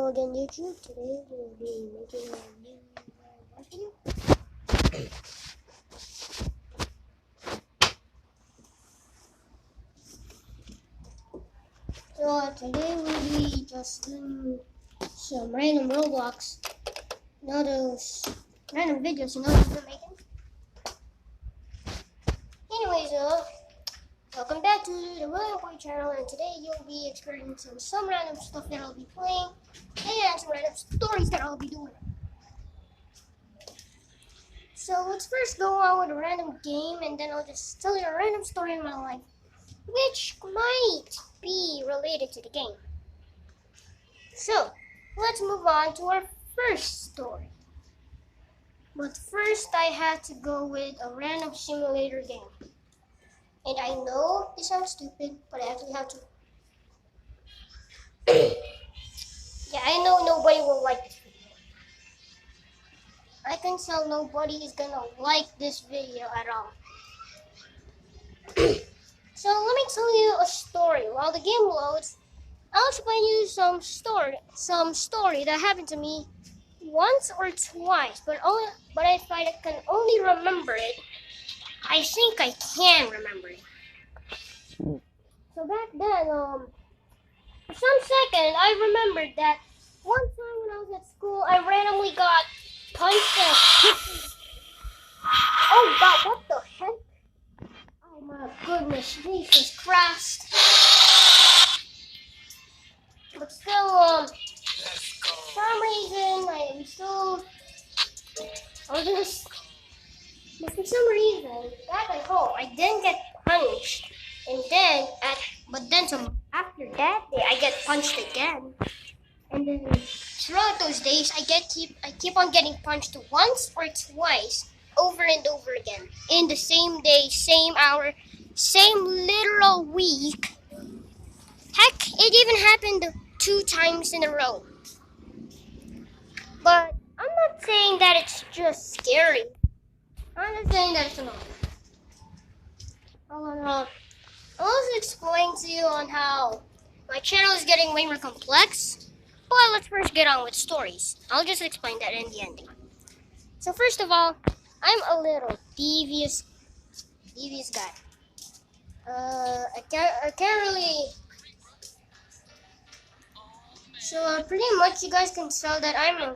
Hello again, YouTube. Today we'll be making a new video. So today we'll be just doing some random Roblox, those random videos I've been making. Anyways, welcome back to the William Boy channel, and today you'll be experiencing some random stuff that I'll be playing and some random stories that I'll be doing. So let's first go on with a random game, and then I'll just tell you a random story in my life, which might be related to the game. So let's move on to our first story. But first I had to go with a random simulator game. And I know this sounds stupid, but I actually have to. Yeah, I know nobody will like this video. I can tell nobody is gonna like this video at all. So let me tell you a story. While the game loads, I'll explain you some story that happened to me once or twice, but if I can only remember it, I think I can remember it. So back then, for some second, I remembered that one time when I was at school, I randomly got punched and kicked. Oh God, what the heck? Oh my goodness, Jesus Christ. But still, for some reason, but for some reason, back at home, I didn't get punched. And then, after that day, I get punched again. And then, throughout those days, I keep on getting punched once or twice, over and over again, in the same day, same hour, same literal week. Heck, it even happened 2 times in a row. But I'm not saying that it's just scary. I'm not saying that it's annoying. I'll also explain to you on how my channel is getting way more complex. But let's first get on with stories. I'll just explain that in the ending. So first of all, I'm a little devious guy. I can't really. So pretty much you guys can tell that I'm a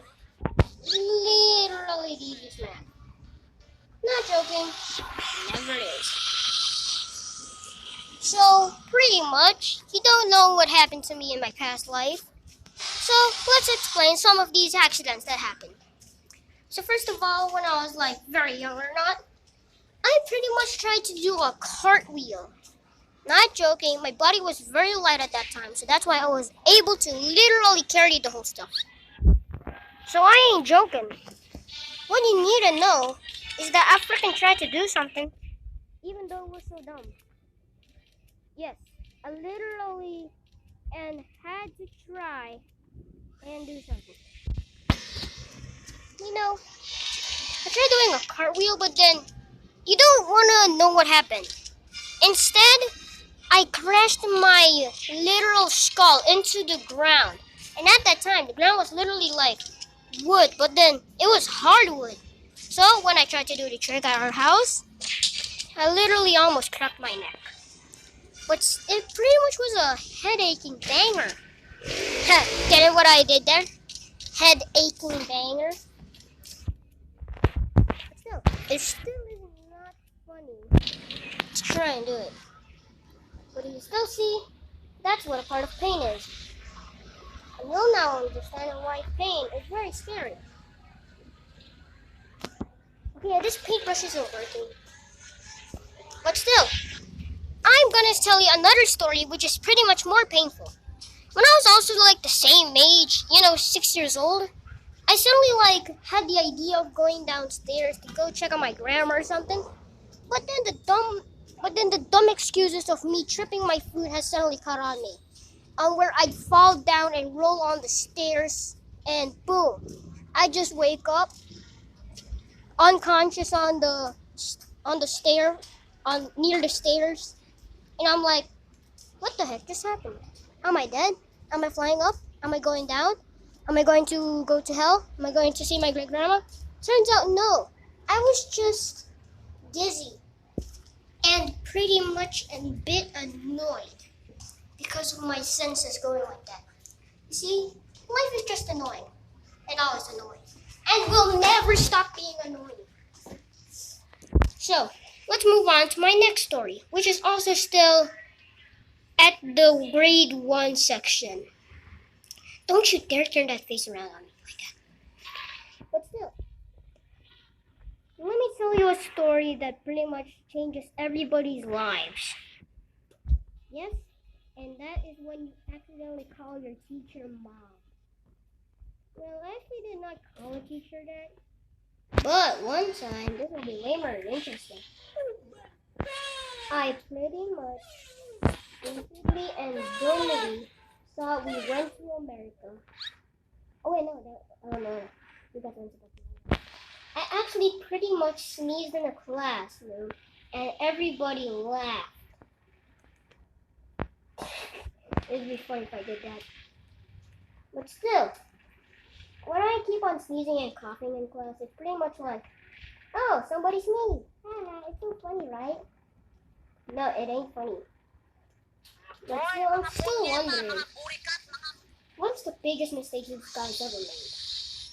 literally devious man. Not joking, never is. So pretty much, you don't know what happened to me in my past life. So let's explain some of these accidents that happened. So first of all, when I was very young or not, I pretty much tried to do a cartwheel. Not joking, my body was very light at that time, so that's why I was able to literally carry the whole stuff. So I ain't joking. What you need to know is that I freaking tried to do something, even though it was so dumb. Yes, I literally had to try and do something. You know, I tried doing a cartwheel, but then you don't want to know what happened. Instead, I crashed my literal skull into the ground. And at that time, the ground was literally like wood, but then it was hardwood. So when I tried to do the trick at our house, I literally almost cracked my neck. But it pretty much was a head-aching banger. Get it what I did there? Head-aching banger. But still, it still is not funny to try and do it. But you still see, that's what a part of pain is. And you'll now understand why pain is very scary. Okay, this paintbrush isn't working. But still, I'm gonna tell you another story which is pretty much more painful. When I was also the same age, 6 years old, I suddenly had the idea of going downstairs to go check on my grandma or something. But then the dumb excuses of me tripping my foot has suddenly caught on me. Where I'd fall down and roll on the stairs, and boom, I just wake up unconscious on the stair, near the stairs, and I'm like, what the heck just happened? Am I dead? Am I flying up? Am I going down? Am I going to go to hell? Am I going to see my great grandma? Turns out, no. I was just dizzy and pretty much a bit annoyed because of my senses going like that. You see, life is just annoying, and I was annoyed, and will never stop being annoying. So, let's move on to my next story, which is also still at the grade 1 section. Don't you dare turn that face around on me like that. But still, let me tell you a story that pretty much changes everybody's lives. Yes, and that is when you accidentally call your teacher mom. Well, I actually did not call a teacher that. But one time, this will be way more interesting. I pretty much stupidly and dumbly thought we went to America. Oh wait, no. We got to I actually pretty much sneezed in a classroom, and everybody laughed. It'd be funny if I did that. But still, when I keep on sneezing and coughing in class, it's pretty much like, oh, somebody sneezed. It's so funny, right? No, it ain't funny. But still, I'm still wondering, what's the biggest mistake you guys ever made?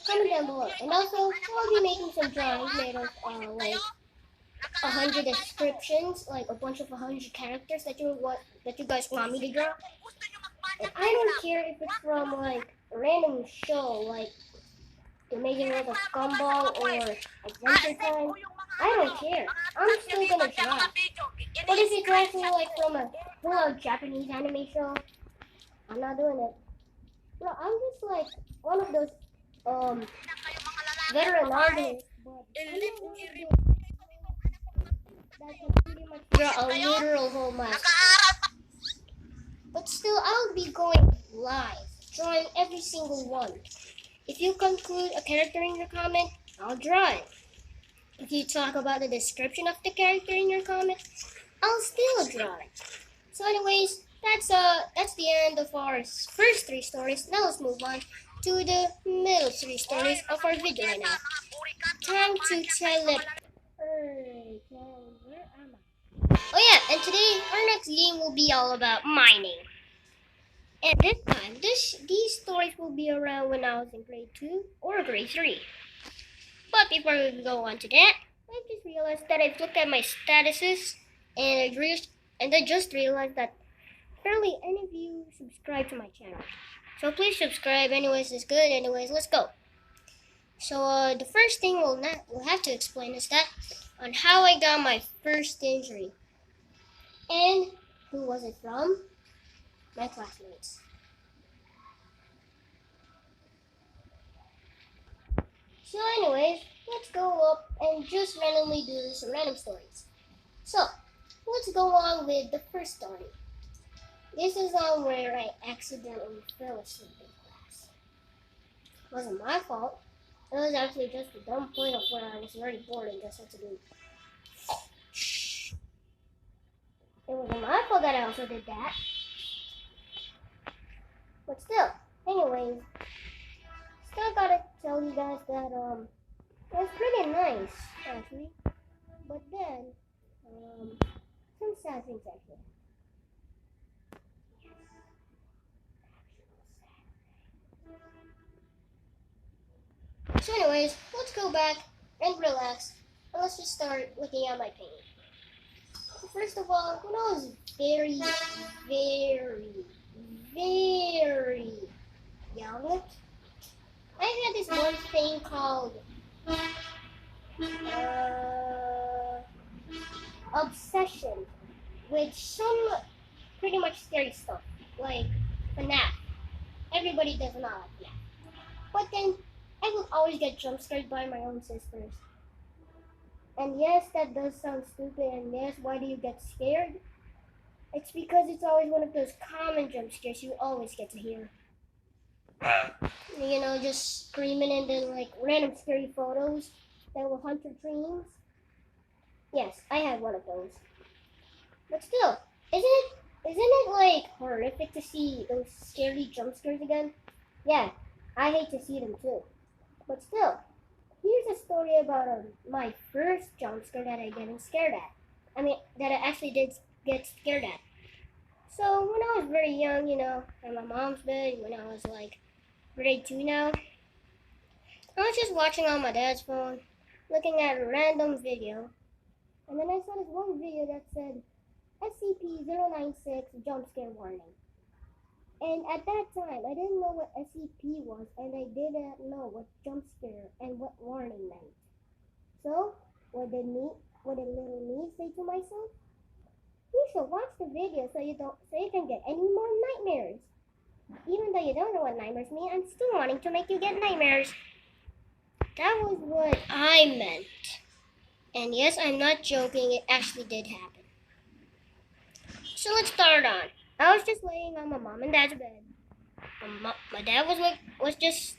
Comment down below. And also, I'll be making some drawings made of like 100 descriptions, like a bunch of 100 characters that you guys want me to draw. And I don't care if it's from like a random show, like The Amazing World of Gumball or Adventure Time. I don't care. I'm still gonna draw. But if it's actually like from a full Japanese anime show, I'm not doing it. Bro, I'm just like one of those veteran artists, but I'm not one of those that can pretty much draw a literal whole mask. But still, I'll be going live, drawing every single one. If you conclude a character in your comment, I'll draw it. If you talk about the description of the character in your comment, I'll still draw it. So anyways, that's the end of our first 3 stories. Now let's move on to the middle 3 stories of our video right now. Time to teleport. Where am I? Oh yeah, and today our next game will be all about mining. And this time, these stories will be around when I was in grade 2 or grade 3. But before we go on to that, I just realized that I've looked at my statuses and I just realized that barely any of you subscribe to my channel. So please subscribe. Anyways, it's good. Anyways, let's go. So the first thing we'll have to explain is that on how I got my first injury. And who was it from? My classmates. So anyways, let's go up and just randomly do some random stories. So, let's go on with the first story. This is on where I accidentally fell asleep in class. It wasn't my fault. It was actually just a dumb point of where I was already bored and just had to do. Shh. It wasn't my fault that I also did that. But still, anyways, still gotta tell you guys that it was pretty nice actually. But then some sad things actually. So anyways, let's go back and relax, and let's just start looking at my painting. First of all, when I was very, very young, I had this one thing called obsession with some pretty much scary stuff, like FNAF. Everybody does not like FNAF. But then, I would always get jump scared by my own sisters. And yes, that does sound stupid, and yes, why do you get scared? It's because it's always one of those common jump scares you always get to hear. You know, just screaming and then like random scary photos that will haunt your dreams. Yes, I had one of those. But still, isn't it like horrific to see those scary jump scares again? Yeah, I hate to see them too. But still, here's a story about my first jump scare that I getting scared at. I mean, that I actually did get scared at. So when I was very young, in my mom's bed, when I was like grade 2 now, I was just watching on my dad's phone, looking at a random video, and then I saw this one video that said SCP-096 jump scare warning. And at that time, I didn't know what SCP was, and I didn't know what jump scare and what warning meant. So, what did little me say to myself? You should watch the video so you can get any more nightmares. Even though you don't know what nightmares mean, I'm still wanting to make you get nightmares. That was what I meant. And yes, I'm not joking, it actually did happen. So let's start on. I was just laying on my mom and dad's bed. My dad was just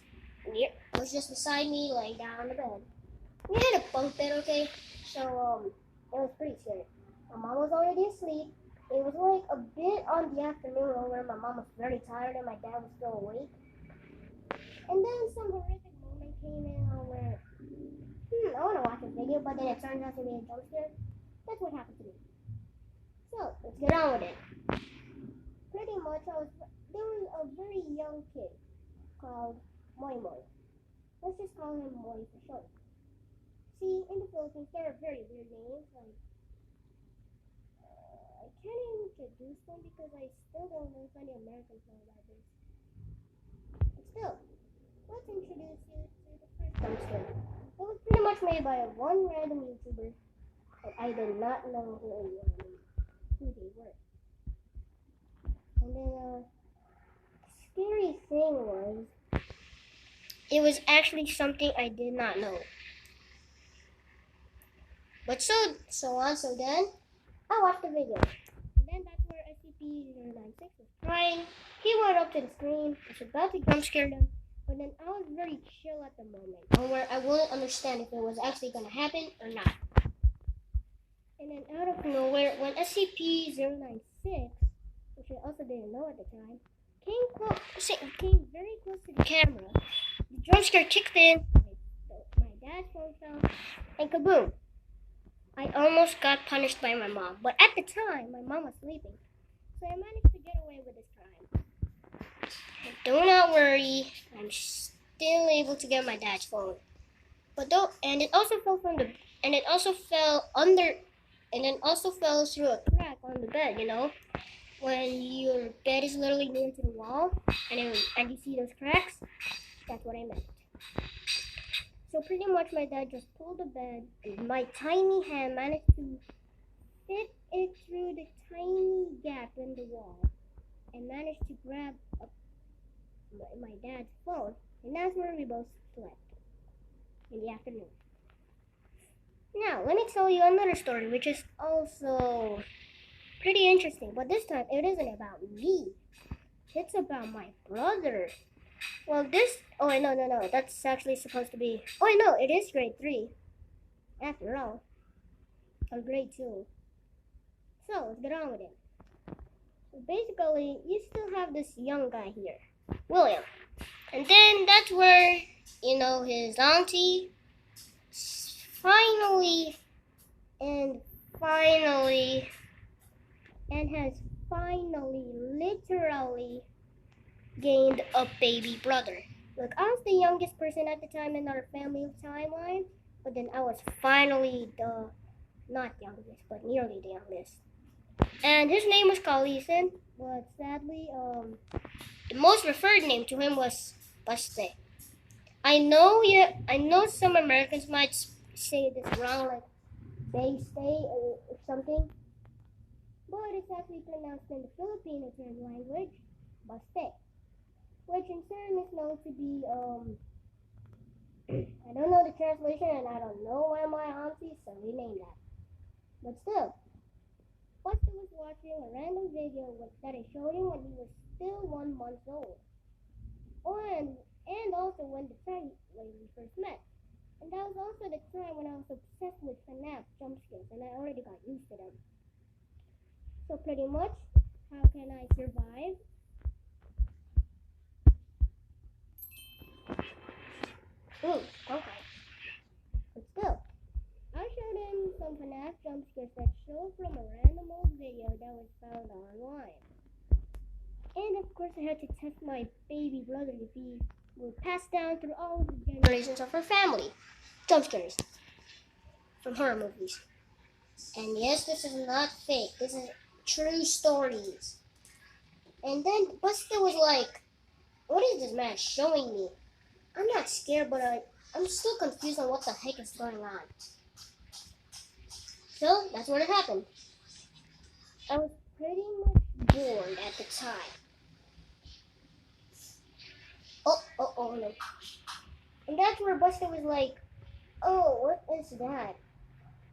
beside me, laying down on the bed. We had a bunk bed, okay? So it was pretty scary. My mom was already asleep. It was like a bit on the afternoon where my mom was very tired and my dad was still awake. And then some horrific moment came in where I want to watch a video, but then it turns out to be a jump scare. That's what happened to me. So let's get on with it. Pretty much, there was a very young kid called Moy Moy. Let's just call him Moy for short. See, in the Philippines, there are very weird names. Like, I can't introduce them because I still don't know if any Americans know about this. But still, let's introduce you to the first dumpster. It was pretty much made by one random YouTuber, but I did not know who they were. And then, scary thing was, it was actually something I did not know. But so then, I watched the video. And then that's where SCP-096 was crying. He went up to the screen, was about to jump scare them, but then I was very chill at the moment, on where I wouldn't understand if it was actually going to happen or not. And then out of nowhere, when SCP-096, which I also didn't know at the time, came very close to the camera, the jump scare kicked in, my dad's phone fell, and kaboom! I almost got punished by my mom, but at the time, my mom was sleeping, so I managed to get away with this crime. And do not worry, I'm still able to get my dad's phone. And it also fell through a crack on the bed. When your bed is literally near to the wall, and you see those cracks. That's what I meant. So pretty much my dad just pulled the bed and my tiny hand managed to fit it through the tiny gap in the wall and managed to grab my dad's phone, and that's where we both slept in the afternoon. Now, let me tell you another story which is also pretty interesting, but this time it isn't about me. It's about my brother. Well, no, that's actually supposed to be, no, it is grade 3, after all, or grade 2. So, let's get on with it. So basically, you still have this young guy here, William. And then that's where, his auntie finally literally gained a baby brother. Look, I was the youngest person at the time in our family timeline, but then I was finally not youngest, but nearly the youngest. And his name was Carlison, but sadly, the most referred name to him was Baste. I know some Americans might say this wrong, like Baste or something, but it's actually pronounced in the Filipino term language, Baste, which in turn is known to be, I don't know the translation and I don't know why my auntie so renamed that. But still, Buster was watching a random video that I showed him when he was still 1 month old. And also when we first met. And that was also the time when I was obsessed with FNAF jump scares and I already got used to them. So pretty much, how can I survive? Ooh, okay. But still, I showed him some FNAF jump scares that showed from a random old video that was found online. And of course, I had to test my baby brother if he would pass down through all of the generations of her family. Jump scares from horror movies. And yes, this is not fake. This is true stories. And then Buster was like, "What is this man showing me? I'm not scared, but I'm still confused on what the heck is going on." So that's what happened. I was pretty much bored at the time. Oh no. And that's where Buster was like, "Oh, what is that?"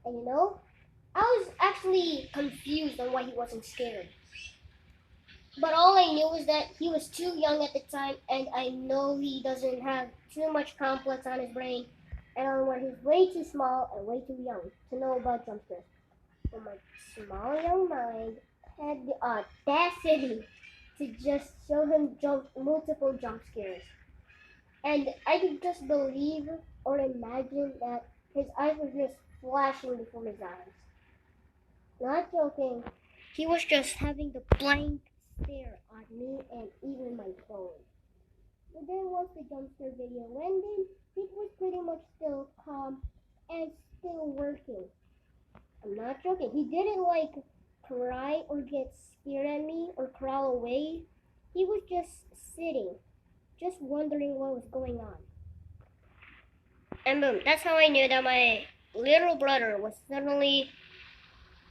And I was actually confused on why he wasn't scared. But all I knew was that he was too young at the time, and I know he doesn't have too much complex on his brain, and where he's way too small and way too young to know about jump scares. So my small young mind had the audacity to just show him multiple jump scares. And I could just believe or imagine that his eyes were just flashing before his eyes. Not joking, he was just having the blank stare on me and even my phone. But then once the jump scare video ended, it was pretty much still calm and still working. I'm not joking. He didn't cry or get scared at me or crawl away. He was just sitting, just wondering what was going on. And boom, that's how I knew that my little brother was suddenly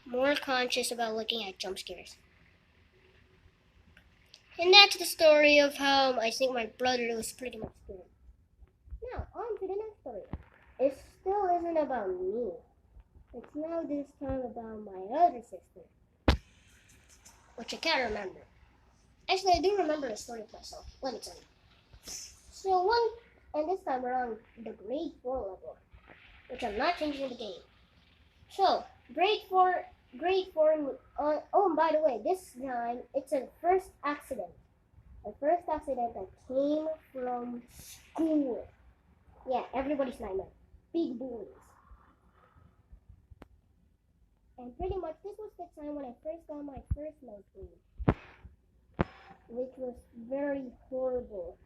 more conscious about looking at jump scares. And that's the story of how I think my brother was pretty much scared. Now, on to the next story. It still isn't about me. It's now this time about my other sister, which I can't remember. Actually, I do remember the story of myself. Let me tell you. So and this time we're on the grade 4 level, which I'm not changing the game. So, grade 4, oh, and by the way, this time it's a first accident. A first accident that came from school. Yeah, everybody's nightmare. Big bullies. And pretty much this was the time when I first got my first nosebleed, which was very horrible.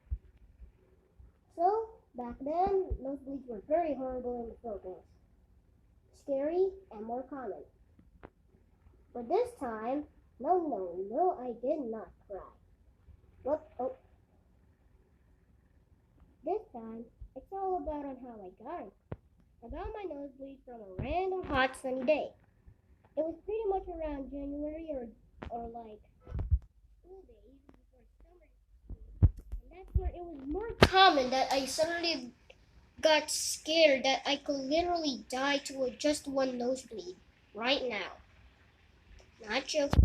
So, back then, nosebleeds were very horrible in the Philippines. Scary and more common. But this time, no, I did not cry. Oh. This time, it's all about on how I got it. I got my nosebleed from a random hot sunny day. It was pretty much around January or school days before summer. And that's where it was more common that I suddenly got scared that I could literally die to just one nosebleed right now. Not joking.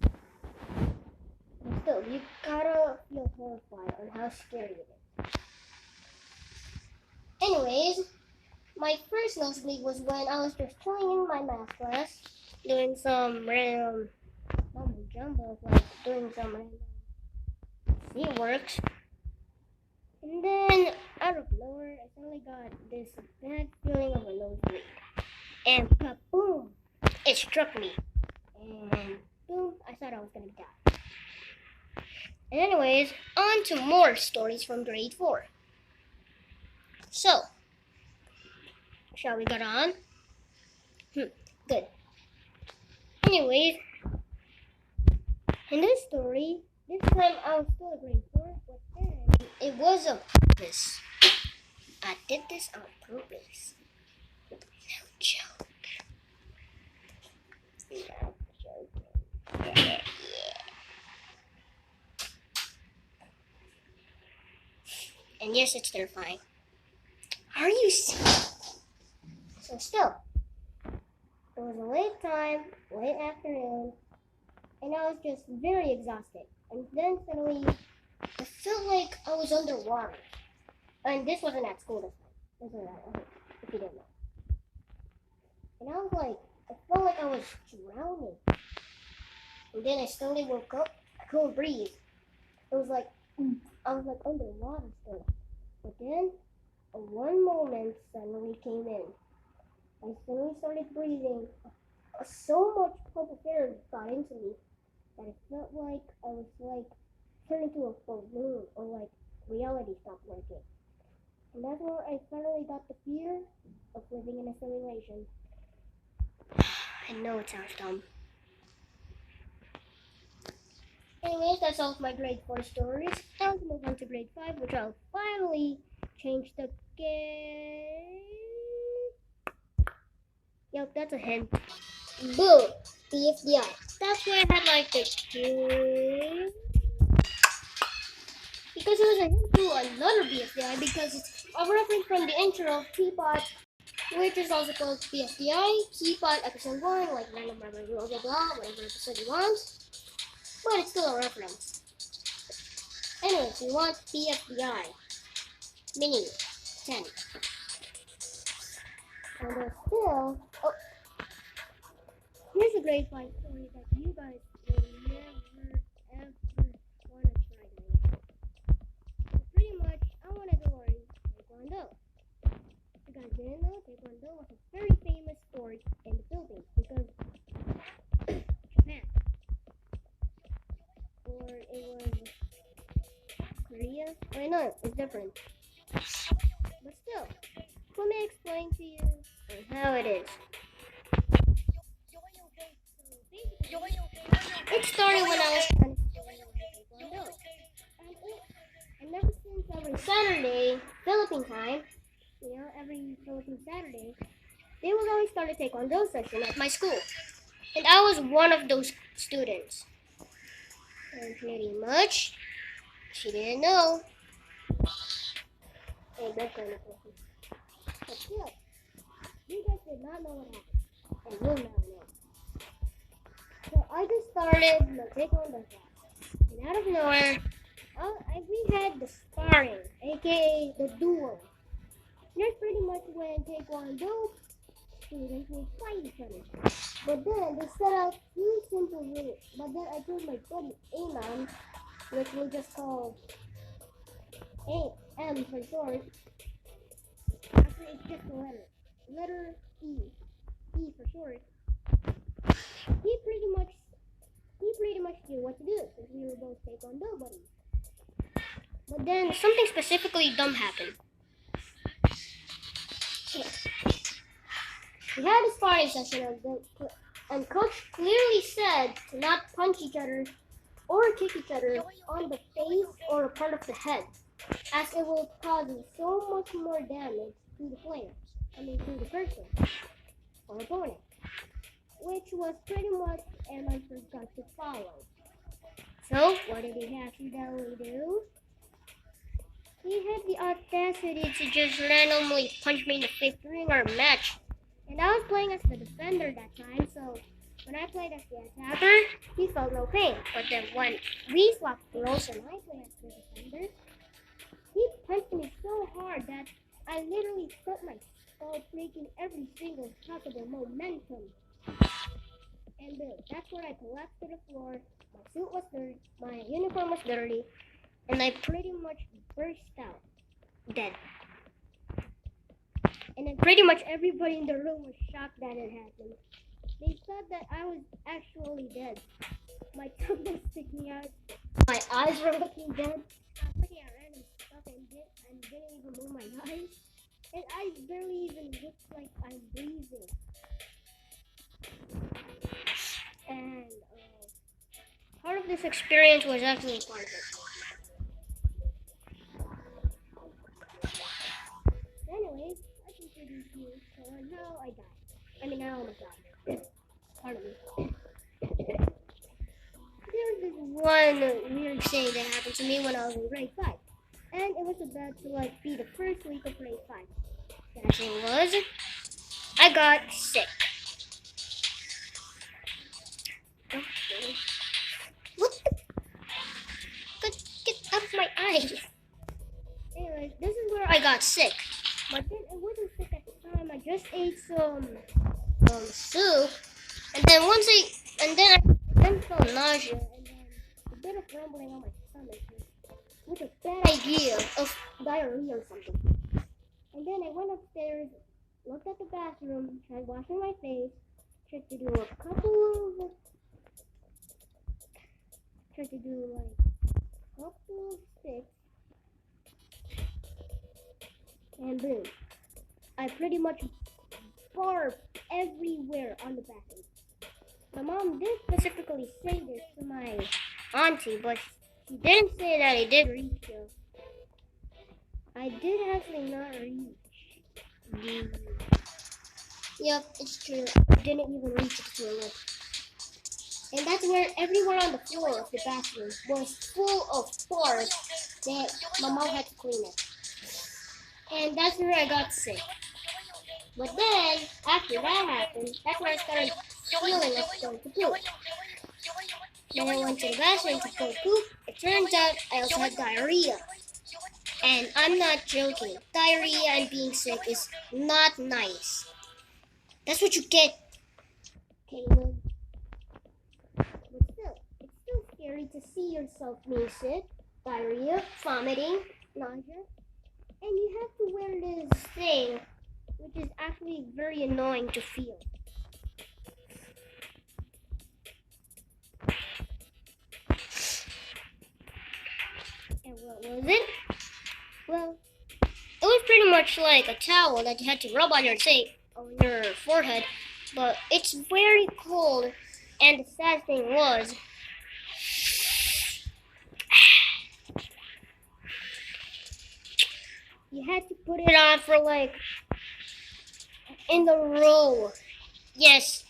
But still, you gotta feel horrified on how scary it is. Anyways, my first nosebleed was when I was just chilling in my math class, doing some random mumbo jumbo, doing some random C works. And then, out of nowhere, I suddenly got this bad feeling of a nosebleed. And kaboom! It struck me. And boom, I thought I was gonna die. Anyways, on to more stories from grade 4. So, shall we get on? Good. Anyways, in this story, this time I was still a grade 4, but then it was on purpose. I did this on purpose. No joke. No joke. Yeah. And yes, it's terrifying. Are you serious? So still, it was a late afternoon, and I was just very exhausted. And then suddenly, I felt like I was underwater. And this wasn't at school this time. This was at home, if you didn't know. And I felt like I was drowning. And then I suddenly woke up. I couldn't breathe. It was like, I was underwater still. But then, one moment suddenly came in. I suddenly started breathing. So much purple air got into me that it felt like I was like turned into a balloon or like reality stopped working. And that's where I finally got the fear of living in a simulation. I know it sounds dumb. Anyways, that's all of my grade 4 stories. Now let's move on to grade 5, which I'll finally change the game. Yep, that's a hint. Boom! BFDI. That's why I had like the game. Because it was a hint to another BFDI because it's a reference from the intro of Teapot, which is also called BFDI. Teapot episode 1, like random blah blah blah blah, whatever episode you want. But it's still a reference. Anyways, we want BFDI. Mini 10. And there's still. Oh! Here's a grade 5 story that you guys will never ever want to try doing. Pretty much, I want to learn Taekwondo. If you guys didn't know, Taekwondo was a very famous sport in the Philippines because Japan. Or it was Korea. Wait, no, it's different. But still, let me explain to you how it is. It started when I was trying to Taekwondo. And ever since every Saturday, Philippine time, every Philippine Saturday, they would always start a Taekwondo session at my school. And I was one of those students. And pretty much, she didn't know. Hey, that kind of person. But still, you guys did not know what happened. And will now know. So I just started my Taekwondo class. And out of nowhere, we had the sparring, aka the duel. That's pretty much when Taekwondo students will fight each other. But then they set out 2 simple rules. But then I told my buddy Aman, which we'll just call AM for short. Actually, it's just a letter. Letter E. E for short. He pretty much knew what to do since we were both Taekwondo buddies. But then something specifically dumb happened. We had a sparring session and coach clearly said to not punch each other or kick each other on the face or a part of the head, as it will cause so much more damage to the player. To the person or opponent. Which was pretty much Emma forgot to follow. So, what did he accidentally do? He had the audacity to just randomly punch me in the face during our match. And I was playing as the defender that time, so when I played as the attacker, he felt no pain. But then when we swapped roles and I played as the defender, he punched me so hard that I literally felt my skull breaking every single possible momentum. And that's where I collapsed to the floor. My suit was dirty, my uniform was dirty, and I pretty much burst out dead. And then pretty much everybody in the room was shocked that it happened. They thought that I was actually dead. My tongue was sticking out. My eyes were looking dead. I was looking at random stuff and didn't even move my eyes. And I barely even looked like I'm breathing. And part of this experience was actually part of it. Anyways, I can introduce you to how I died. I almost died. Pardon me. There was this one weird thing that happened to me when I was in grade 5. And it was about to be the first week of grade 5. That thing was, I got sick. What the? Get out of my eyes. Anyways, this is where I got sick. But then I wasn't sick at the time. I just ate some soup, and then I felt nausea, and then a bit of rumbling on my stomach, with a bad idea of diarrhea or something. And then I went upstairs, looked at the bathroom, tried washing my face, tried to do like couple of sticks, and boom. I pretty much barfed everywhere on the bathroom. My mom did specifically say this to my auntie, but she didn't say that it did reach her. I did actually not reach. Yep, it's true. I didn't even reach it to her lip. And that's where everyone on the floor of the bathroom was full of farts that my mom had to clean it. And that's where I got sick. But then, after that happened, that's when I started feeling like going to poop. Then I went to the bathroom to go poop. It turns out I also had diarrhea. And I'm not joking. Diarrhea and being sick is not nice. That's what you get, Caleb. But still, it's still scary to see yourself being sick, diarrhea, vomiting, nausea. And you have to wear this thing, which is actually very annoying to feel. And what was it? Well, it was pretty much like a towel that you had to rub on your forehead, but it's very cold. And the sad thing was, you had to put it on for in the row. Yes,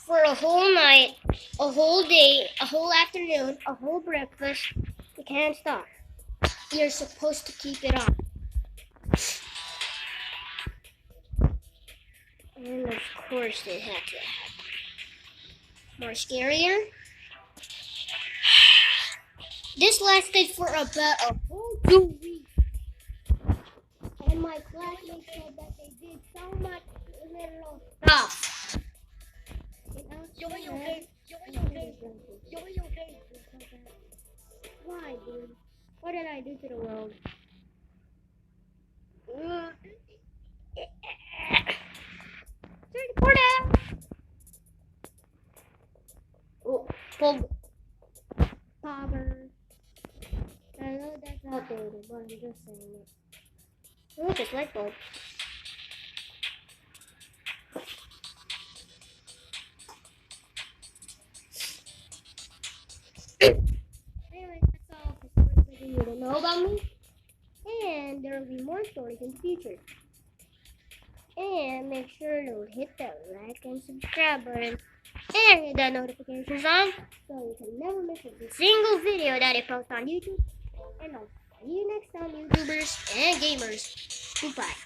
for a whole night, a whole day, a whole afternoon, a whole breakfast. You can't stop. You're supposed to keep it on. And of course it had to happen. More scarier. This lasted for about a whole 2 weeks. And my classmates said that they did so much little stuff. Why, dude? What did I do to the world? Oh, power. I know that's outdated, but I'm just saying it. Look, it's light bulb. Anyway, that's all the stories that you need to know about me. And there will be more stories in the future. And make sure to hit that like and subscribe button. And hit that notifications on so you can never miss a single video that I post on YouTube. And I'll see you next time, YouTubers and gamers. Goodbye.